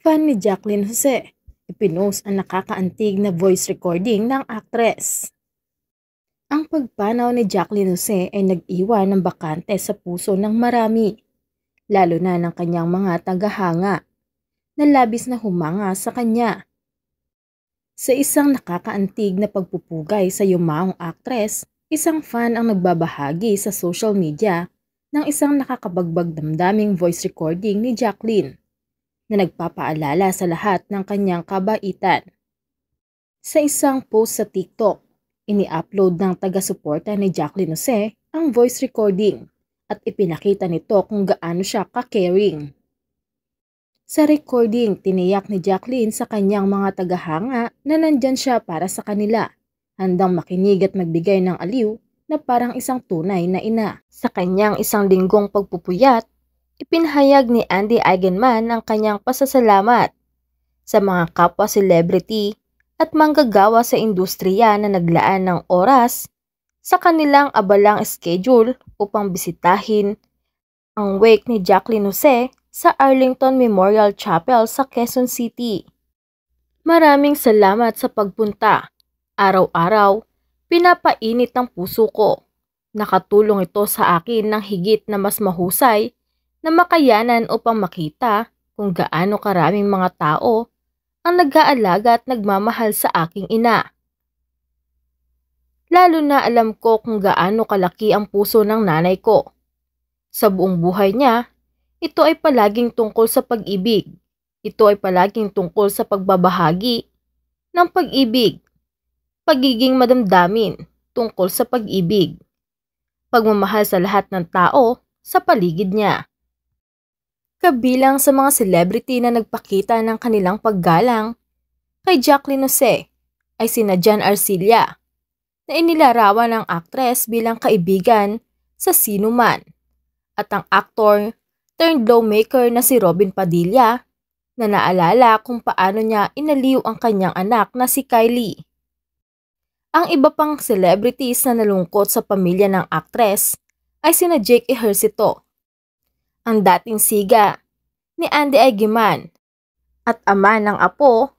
Fan ni Jacqueline Jose, ipinost ang nakakaantig na voice recording ng aktres. Ang pagpanaw ni Jacqueline Jose ay nag-iwan ng bakante sa puso ng marami, lalo na ng kanyang mga tagahanga, na labis na humanga sa kanya. Sa isang nakakaantig na pagpupugay sa yumaong aktres, isang fan ang nagbabahagi sa social media ng isang nakakabagbag damdaming voice recording ni Jacqueline, na nagpapaalala sa lahat ng kanyang kabaitan. Sa isang post sa TikTok, ini-upload ng taga-suporta ni Jacqueline Jose ang voice recording at ipinakita nito kung gaano siya ka-caring. Sa recording, tiniyak ni Jacqueline sa kanyang mga tagahanga na nandyan siya para sa kanila, handang makinig at magbigay ng aliw na parang isang tunay na ina. Sa kanyang isang linggong pagpupuyat, ipinahayag ni Andy Eigenman ang kanyang pasasalamat sa mga kapwa celebrity at manggagawa sa industriya na naglaan ng oras sa kanilang abalang schedule upang bisitahin ang wake ni Jacqueline Jose sa Arlington Memorial Chapel sa Quezon City. Maraming salamat sa pagpunta. Araw-araw, pinapainit ang puso ko. Nakatulong ito sa akin ng higit na mas mahusay na makayanan upang makita kung gaano karaming mga tao ang nag-aalaga at nagmamahal sa aking ina. Lalo na alam ko kung gaano kalaki ang puso ng nanay ko. Sa buong buhay niya, ito ay palaging tungkol sa pag-ibig. Ito ay palaging tungkol sa pagbabahagi ng pag-ibig, pagiging madamdamin tungkol sa pag-ibig, pagmamahal sa lahat ng tao sa paligid niya. Kabilang sa mga celebrity na nagpakita ng kanilang paggalang kay Jacqueline Jose ay sina John Arcilla, na inilarawan ng aktres bilang kaibigan sa sino man, at ang aktor turned lawmaker na si Robin Padilla, na naalala kung paano niya inaliw ang kanyang anak na si Kylie. Ang iba pang celebrities na nalungkot sa pamilya ng aktres ay sina Jake Ejercito, ang dating siga ni Andy Eigenman, at ama ng apo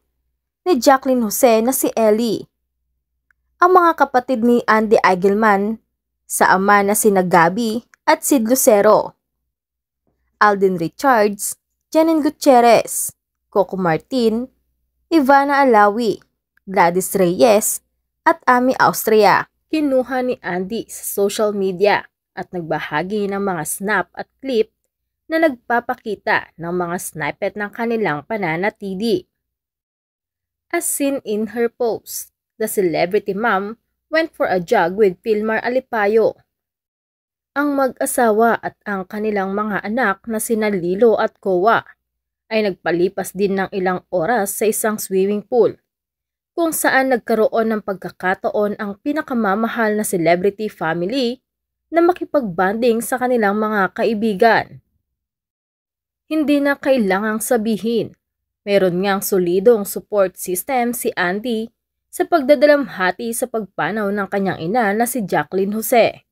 ni Jacqueline Jose na si Ellie. Ang mga kapatid ni Andy Eigenman sa ama na sina Gabby at Sid Lucero, Alden Richards, Janine Gutierrez, Coco Martin, Ivana Alawi, Gladys Reyes, at Ami Austria. Kinuha ni Andy sa social media at nagbahagi ng mga snap at clip na nagpapakita ng mga snippet ng kanilang pananatili. As seen in her post, the celebrity mom went for a jog with Pilmar Alipayo. Ang mag-asawa at ang kanilang mga anak na sina Lilo at Kowa ay nagpalipas din ng ilang oras sa isang swimming pool, kung saan nagkaroon ng pagkakataon ang pinakamamahal na celebrity family na makipagbanding sa kanilang mga kaibigan. Hindi na kailangang sabihin, meron ngang solidong support system si Andy sa pagdadalamhati sa pagpanaw ng kanyang ina na si Jacqueline Jose.